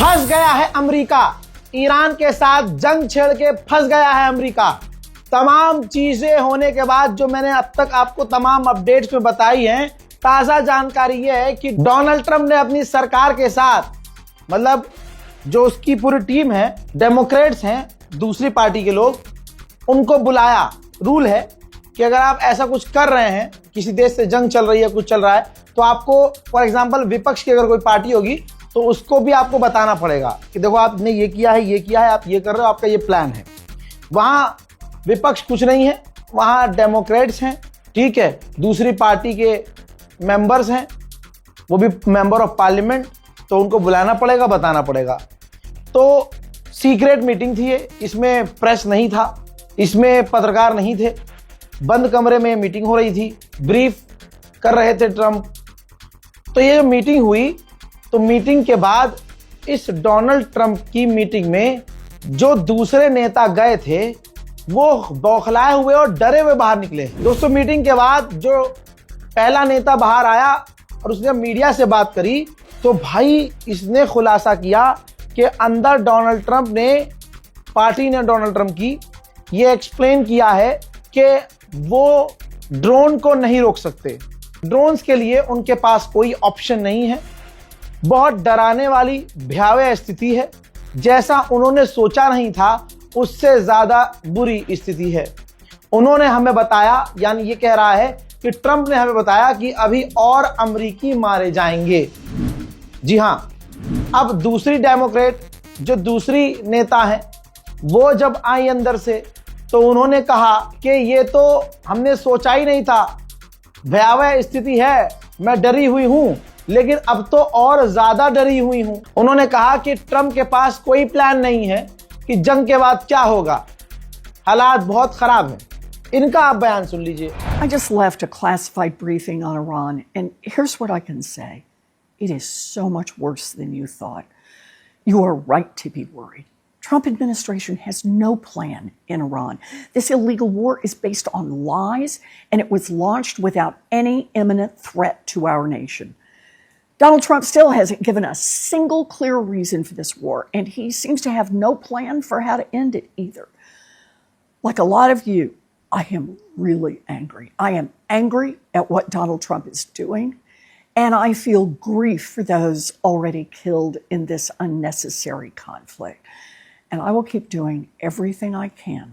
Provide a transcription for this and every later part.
फंस गया है अमेरिका। ईरान के साथ जंग छेड़ के फंस गया है अमेरिका। तमाम चीजें होने के बाद जो मैंने अब तक आपको तमाम अपडेट्स में बताई हैं, ताजा जानकारी यह है कि डोनाल्ड ट्रंप ने अपनी सरकार के साथ, मतलब जो उसकी पूरी टीम है, डेमोक्रेट्स हैं, दूसरी पार्टी के लोग, उनको बुलाया। रूल है कि अगर आप ऐसा कुछ कर रहे हैं, किसी देश से जंग चल रही है, कुछ चल रहा है, तो आपको फॉर एग्जांपल विपक्ष की अगर कोई पार्टी होगी तो उसको भी आपको बताना पड़ेगा कि देखो आपने ये किया है, ये किया है, आप ये कर रहे हो, आपका ये प्लान है। वहां विपक्ष कुछ नहीं है, वहां डेमोक्रेट्स हैं, ठीक है, दूसरी पार्टी के मेंबर्स हैं, वो भी मेंबर ऑफ पार्लियामेंट, तो उनको बुलाना पड़ेगा, बताना पड़ेगा। तो सीक्रेट मीटिंग थी ये, इसमें प्रेस नहीं था, इसमें पत्रकार नहीं थे, बंद कमरे में मीटिंग हो रही थी, ब्रीफ कर रहे थे ट्रंप। तो ये जो मीटिंग हुई, तो मीटिंग के बाद इस डोनाल्ड ट्रंप की मीटिंग में जो दूसरे नेता गए थे वो बौखलाए हुए और डरे हुए बाहर निकले। दोस्तों, मीटिंग के बाद जो पहला नेता बाहर आया और उसने मीडिया से बात करी, तो भाई इसने खुलासा किया कि अंदर डोनाल्ड ट्रंप ने, पार्टी ने डोनाल्ड ट्रंप की ये एक्सप्लेन किया है कि वो ड्रोन को नहीं रोक सकते, ड्रोन्स के लिए उनके पास कोई ऑप्शन नहीं है। बहुत डराने वाली भयावह स्थिति है, जैसा उन्होंने सोचा नहीं था उससे ज्यादा बुरी स्थिति है। उन्होंने हमें बताया, यानी ये कह रहा है कि ट्रंप ने हमें बताया कि अभी और अमेरिकी मारे जाएंगे। जी हां, अब दूसरी डेमोक्रेट जो दूसरी नेता है वो जब आई अंदर से, तो उन्होंने कहा कि ये तो हमने सोचा ही नहीं था, भयावह स्थिति है, मैं डरी हुई हूं, लेकिन अब तो और ज्यादा डरी हुई हूं। उन्होंने कहा कि ट्रंप के पास कोई प्लान नहीं है कि जंग के बाद क्या होगा, हालात बहुत खराब हैं। इनका आप बयान सुन लीजिए। I just left a classified briefing on Iran, and here's what I can say. It is so much worse than you thought. You are right to be worried. Trump administration has no plan in Iran. This illegal war is based on lies, and it was launched without any imminent threat to our nation. Donald Trump still hasn't given a single clear reason for this war, and he seems to have no plan for how to end it either. Like a lot of you, I am really angry. I am angry at what Donald Trump is doing, and I feel grief for those already killed in this unnecessary conflict. And I will keep doing everything I can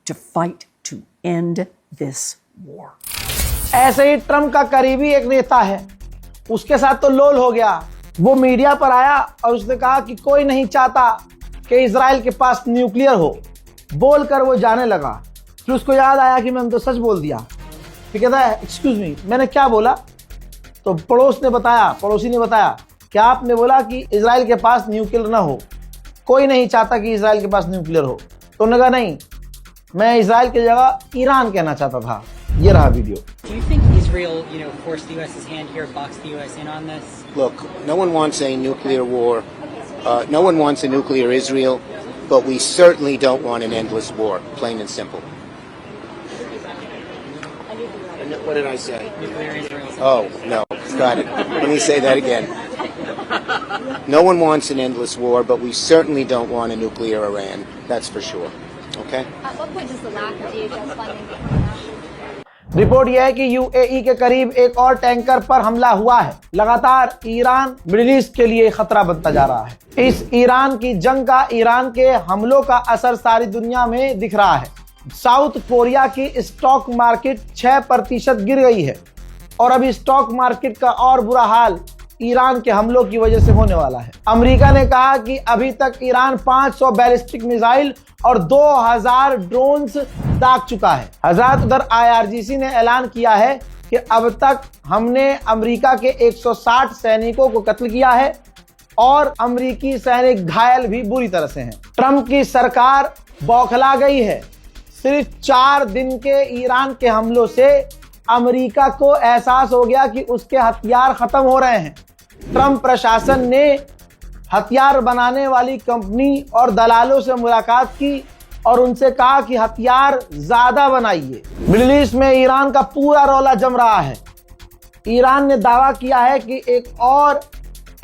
to fight to end this war. ऐसे ही Trump का करीबी एक नेता है, उसके साथ तो लोल हो गया। वो मीडिया पर आया और उसने कहा कि कोई नहीं चाहता कि इजराइल के पास न्यूक्लियर हो, बोलकर वो जाने लगा। फिर उसको याद आया कि मैंने तो सच बोल दिया। फिर कहता है, एक्सक्यूज मी, मैंने क्या बोला? तो पड़ोसी ने बताया कि आपने बोला कि इजराइल के पास न्यूक्लियर ना हो, कोई नहीं चाहता कि इजराइल के पास न्यूक्लियर हो। तो उन्होंने कहा नहीं, मैं इजराइल की जगह ईरान कहना चाहता था। ये रहा video. Do you think Israel, forced the U.S.'s hand here, boxed the U.S. in on this? Look, no one wants a nuclear war. No one wants a nuclear Israel, but we certainly don't want an endless war, plain and simple. What did I say? Nuclear Israel. Oh, no. Got it. Let me say that again. No one wants an endless war, but we certainly don't want a nuclear Iran. That's for sure. Okay? At what point does the lack of DHS funding become an issue? Report यह है कि UAE के करीब एक और tanker पर हमला हुआ है। लगातार ईरान मिडिल ईस्ट के लिए खतरा बनता जा रहा है। इस ईरान की जंग का, ईरान के हमलों का असर सारी दुनिया में दिख रहा है। साउथ कोरिया की स्टॉक मार्केट 6% गिर गई है और अभी स्टॉक मार्केट का और बुरा हाल ईरान के हमलों की वजह से होने वाला है। अमेरिका ने कहा कि अभी तक ईरान 500 बैलिस्टिक मिसाइल और 2000 ड्रोन्स दाग चुका है। हजरत, उधर IRGC ने ऐलान किया है कि अब तक हमने अमेरिका के 160 सैनिकों को कत्ल किया है और अमेरिकी सैनिक घायल भी बुरी तरह से हैं। ट्रंप की सरकार बौखला गई है। सिर्फ 4 दिन के ईरान के हमलों से अमेरिका को एहसास हो गया कि उसके हथियार खत्म हो रहे हैं। ट्रंप प्रशासन ने हथियार बनाने वाली कंपनी और दलालों से मुलाकात की और उनसे कहा कि हथियार ज्यादा बनाइए। मिडिल ईस्ट में ईरान का पूरा रौला जम रहा है। ईरान ने दावा किया है कि एक और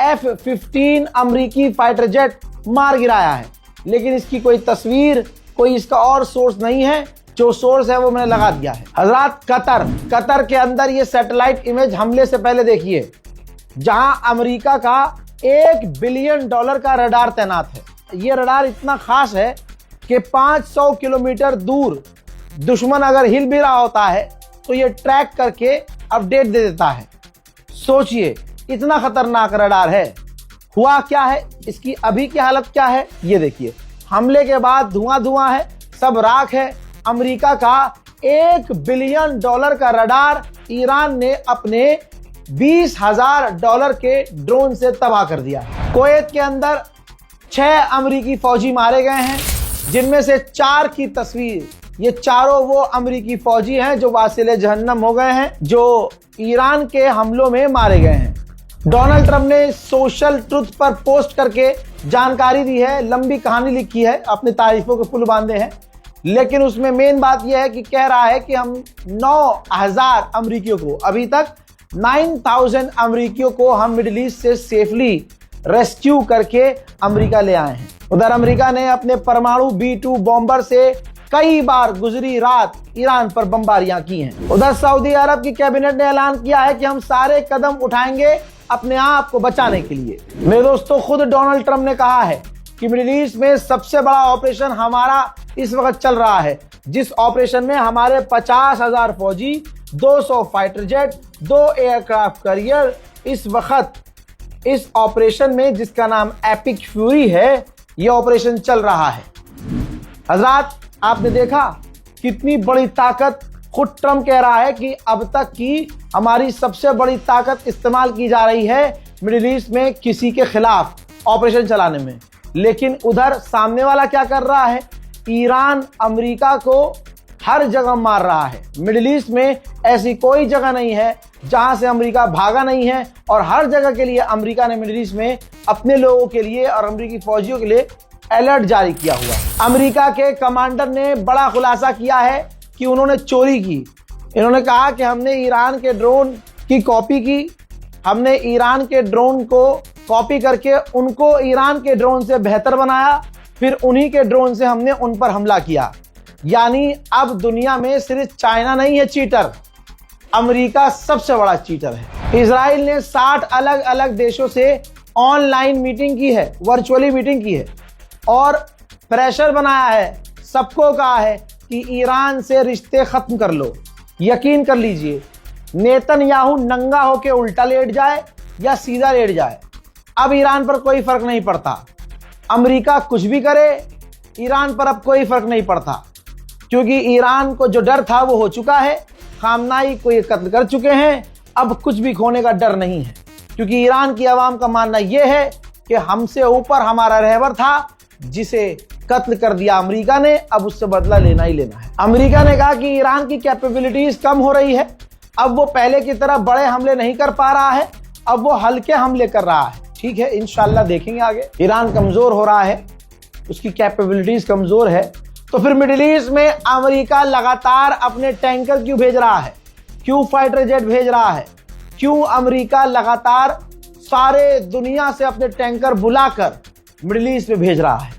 F-15 अमेरिकी फाइटर जेट मार गिराया है। लेकिन इसकी कोई तस्वीर, कोई इसका और सोर्स नहीं है। जो सोर्स है वो मैंने लगा दिया है। हजरात, कतर के अंदर ये सैटेलाइट इमेज हमले से पहले देखिए, जहां अमेरिका का $1 बिलियन का रडार तैनात है। ये रडार इतना खास है कि 500 किलोमीटर दूर दुश्मन अगर हिल भी रहा होता है तो ये ट्रैक करके अपडेट दे देता है। सोचिए, इतना खतरनाक रडार है। हुआ क्या है, इसकी अभी की हालत क्या है, ये देखिए। हमले के बाद धुआं है, सब राख है। अमेरिका का $1 बिलियन का रडार ईरान ने अपने $20,000 के ड्रोन से तबाह कर दिया। कुवैत के अंदर 6 अमेरिकी फौजी मारे गए हैं, जिनमें से 4 की तस्वीर। ये चारों वो अमेरिकी फौजी हैं जो वासिले जहन्नम हो गए हैं, जो ईरान के हमलों में मारे गए हैं। डोनाल्ड ट्रंप ने सोशल ट्रुथ पर पोस्ट करके जानकारी दी है, लंबी कहानी लिखी है, अपनी तारीफों के पुल बांधे हैं। लेकिन उसमें मेन बात यह है कि कह रहा है कि हम 9,000 अमेरिकियों को, अभी तक 9,000 अमेरिकियों को हम मिडिल ईस्ट से सेफली रेस्क्यू करके अमेरिका ले आए हैं। उधर अमेरिका ने अपने परमाणु B-2 बॉम्बर से कई बार गुजरी रात ईरान पर बमबारियां की हैं। उधर सऊदी अरब की कैबिनेट ने ऐलान किया है कि हम सारे कदम उठाएंगे अपने आप को बचाने के लिए। मेरे दोस्तों, खुद डोनाल्ड ट्रंप ने कहा है कि मिडिल ईस्ट में सबसे बड़ा ऑपरेशन हमारा इस वक्त चल रहा है, जिस ऑपरेशन में हमारे 50,000 फौजी, 200 फाइटर जेट, 2 एयरक्राफ्ट कैरियर इस वक्त इस ऑपरेशन में, जिसका नाम एपिक फ्यूरी है, यह ऑपरेशन चल रहा है। हजरात, आपने देखा कितनी बड़ी ताकत। खुद ट्रंप कह रहा है कि अब तक की हमारी सबसे बड़ी ताकत इस्तेमाल की जा रही है मिडिल ईस्ट में किसी के खिलाफ ऑपरेशन चलाने में। लेकिन उधर सामने वाला क्या कर रहा है? ईरान अमेरिका को हर जगह मार रहा है। मिडिल ईस्ट में ऐसी कोई जगह नहीं है जहां से अमेरिका भागा नहीं है, और हर जगह के लिए अमेरिका ने मिडिल ईस्ट में अपने लोगों के लिए और अमेरिकी फौजियों के लिए अलर्ट जारी किया हुआ। अमेरिका के कमांडर ने बड़ा खुलासा किया है कि उन्होंने चोरी की। इन्होंने कहा कि हमने ईरान के ड्रोन की कॉपी की, हमने ईरान के ड्रोन को कॉपी करके उनको ईरान के ड्रोन से बेहतर बनाया, फिर उन्हीं के ड्रोन से हमने उन पर हमला किया। यानी अब दुनिया में सिर्फ चाइना नहीं है चीटर, अमेरिका सबसे बड़ा चीटर है। इजराइल ने 60 अलग अलग देशों से ऑनलाइन मीटिंग की है, वर्चुअली मीटिंग की है, और प्रेशर बनाया है, सबको कहा है कि ईरान से रिश्ते खत्म कर लो। यकीन कर लीजिए, नेतन्याहू नंगा होके उल्टा लेट जाए या सीधा लेट जाए, अब ईरान पर कोई फर्क नहीं पड़ता। अमेरिका कुछ भी करे, ईरान पर अब कोई फर्क नहीं पड़ता, क्योंकि ईरान को जो डर था वो हो चुका है। खामनाई को ये कत्ल कर चुके हैं, अब कुछ भी खोने का डर नहीं है, क्योंकि ईरान की आवाम का मानना यह है कि हमसे ऊपर हमारा रहबर था जिसे कत्ल कर दिया अमेरिका ने, अब उससे बदला लेना ही लेना है। अमेरिका ने कहा कि ईरान की कैपेबिलिटीज कम हो रही है, अब वो पहले की तरह बड़े हमले नहीं कर पा रहा है, अब वो हल्के हमले कर रहा है। ठीक है, इंशाल्लाह देखेंगे आगे। ईरान कमजोर हो रहा है, उसकी कैपेबिलिटीज कमजोर है, तो फिर मिडिल ईस्ट में अमेरिका लगातार अपने टैंकर क्यों भेज रहा है, क्यों फाइटर जेट भेज रहा है, क्यों अमेरिका लगातार सारे दुनिया से अपने टैंकर बुलाकर मिडिल ईस्ट में भेज रहा है?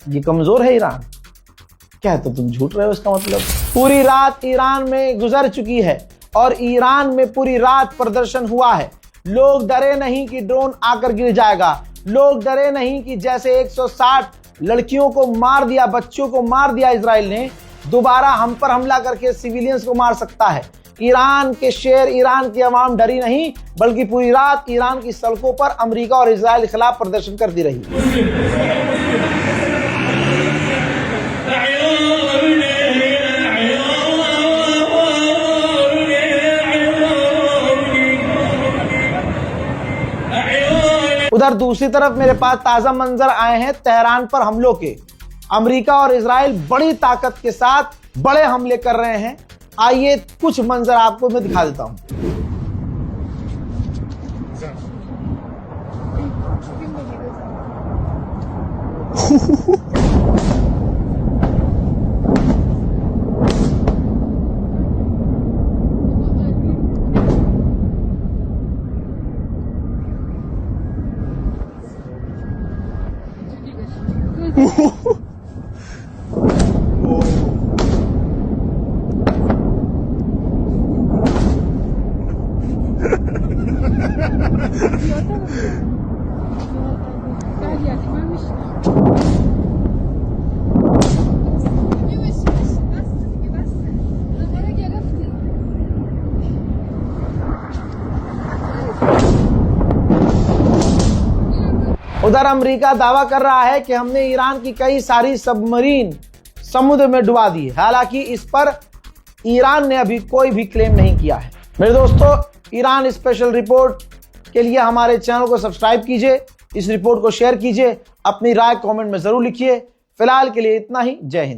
ये कमजोर है ईरान? क्या है, तो तुम झूठ रहे हो इसका मतलब। पूरी रात ईरान में गुजर चुकी है और ईरान में पूरी रात प्रदर्शन हुआ है। लोग डरे नहीं कि ड्रोन आकर गिर जाएगा, लोग डरे नहीं कि जैसे 160 लड़कियों को मार दिया, बच्चों को मार दिया इजराइल ने, दोबारा हम पर हमला करके सिविलियंस को मार सकता है। ईरान के शेर, ईरान की आवाम डरी नहीं, बल्कि पूरी रात ईरान की सड़कों पर अमेरिका और इजराइल के खिलाफ प्रदर्शन करती रही। उधर दूसरी तरफ मेरे पास ताजा मंजर आए हैं तेहरान पर हमलों के। अमेरिका और इजराइल बड़ी ताकत के साथ बड़े हमले कर रहे हैं। आइए कुछ मंजर आपको मैं दिखा देता हूं। उधर अमेरिका दावा कर रहा है कि हमने ईरान की कई सारी सबमरीन समुद्र में डुबा दी। हालांकि इस पर ईरान ने अभी कोई भी क्लेम नहीं किया है। मेरे दोस्तों, ईरान स्पेशल रिपोर्ट के लिए हमारे चैनल को सब्सक्राइब कीजिए, इस रिपोर्ट को शेयर कीजिए, अपनी राय कमेंट में जरूर लिखिए। फिलहाल के लिए इतना ही। जय हिंद।